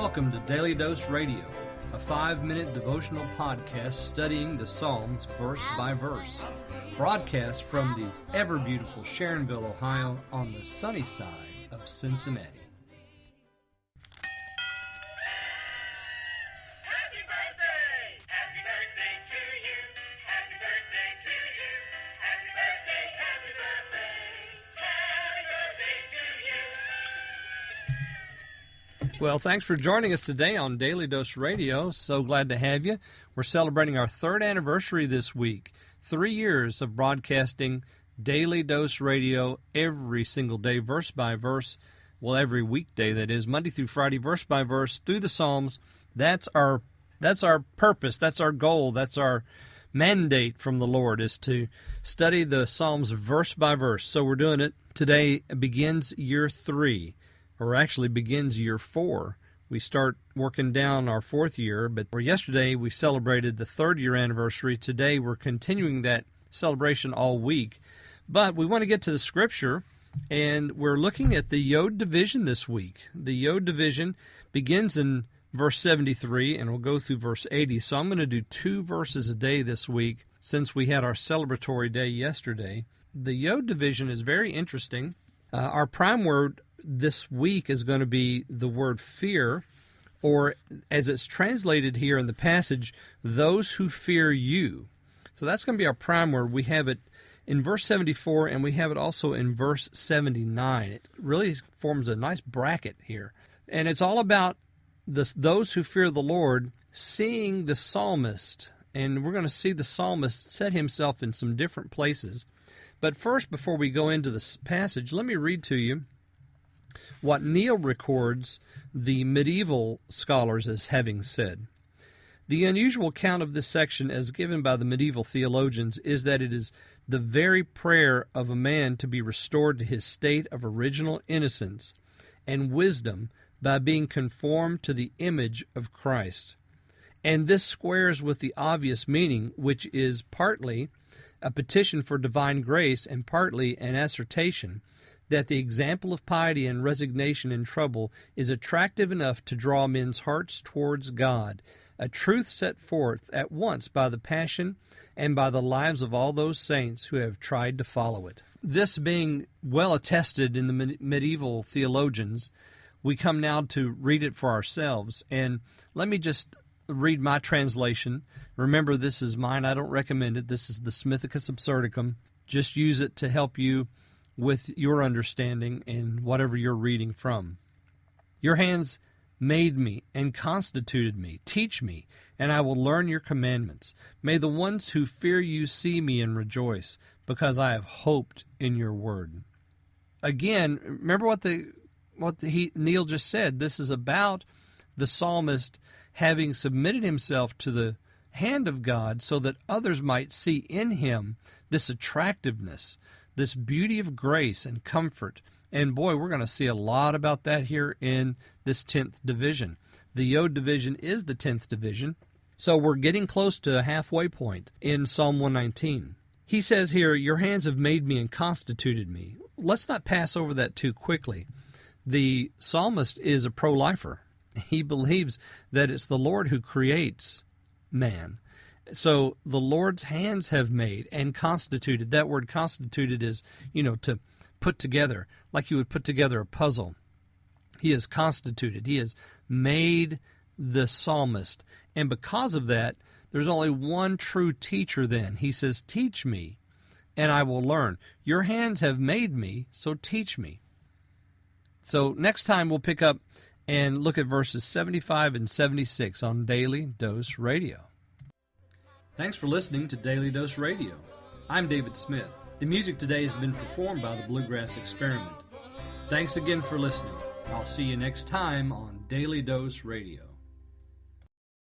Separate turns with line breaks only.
Welcome to Daily Dose Radio, a 5-minute devotional podcast studying the Psalms verse by verse. Broadcast from the ever-beautiful Sharonville, Ohio, on the sunny side of Cincinnati.
Happy birthday! Happy birthday to you! Happy birthday to you! Happy birthday, happy birthday! Happy birthday to you!
Well, thanks for joining us today on Daily Dose Radio. So glad to have you. We're celebrating our 3rd anniversary this week. 3 years of broadcasting Daily Dose Radio every single day, verse by verse. Well, every weekday, that is, Monday through Friday, verse by verse, through the Psalms. That's our purpose. That's our goal. That's our mandate from the Lord, is to study the Psalms verse by verse. So we're doing it. Today begins year 3, or actually begins year 4. We start working down our 4th year, but yesterday we celebrated the 3rd year anniversary. Today we're continuing that celebration all week. But we want to get to the Scripture, and we're looking at the Yod division this week. The Yod division begins in verse 73, and we'll go through verse 80. So I'm going to do 2 verses a day this week, since we had our celebratory day yesterday. The Yod division is very interesting. Our prime word this week is going to be the word fear, or as it's translated here in the passage, those who fear you. So that's going to be our prime word. We have it in verse 74, and we have it also in verse 79. It really forms a nice bracket here. And it's all about those who fear the Lord seeing the psalmist. And we're going to see the psalmist set himself in some different places. But first, before we go into this passage, let me read to you what Neil records the medieval scholars as having said. The unusual account of this section as given by the medieval theologians is that it is the very prayer of a man to be restored to his state of original innocence and wisdom by being conformed to the image of Christ. And this squares with the obvious meaning, which is partly a petition for divine grace and partly an assertion that the example of piety and resignation in trouble is attractive enough to draw men's hearts towards God, a truth set forth at once by the passion and by the lives of all those saints who have tried to follow it. This being well attested in the medieval theologians, we come now to read it for ourselves. And let me just read my translation. Remember, this is mine. I don't recommend it. This is the Smithicus Absurdicum. Just use it to help you with your understanding and whatever you're reading from. Your hands made me and constituted me. Teach me, and I will learn your commandments. May the ones who fear you see me and rejoice, because I have hoped in your word. Again, remember what Neil just said. This is about the psalmist having submitted himself to the hand of God so that others might see in him this attractiveness, this beauty of grace and comfort. And boy, we're going to see a lot about that here in this 10th division. The Yod division is the 10th division, so we're getting close to a halfway point in Psalm 119. He says here, your hands have made me and constituted me. Let's not pass over that too quickly. The psalmist is a pro-lifer. He believes that it's the Lord who creates man. So the Lord's hands have made and constituted. That word constituted is, to put together, like you would put together a puzzle. He has constituted. He has made the psalmist. And because of that, there's only one true teacher then. He says, teach me, and I will learn. Your hands have made me, so teach me. So next time we'll pick up and look at verses 75 and 76 on Daily Dose Radio. Thanks for listening to Daily Dose Radio. I'm David Smith. The music today has been performed by the Bluegrass Experiment. Thanks again for listening. I'll see you next time on Daily Dose Radio.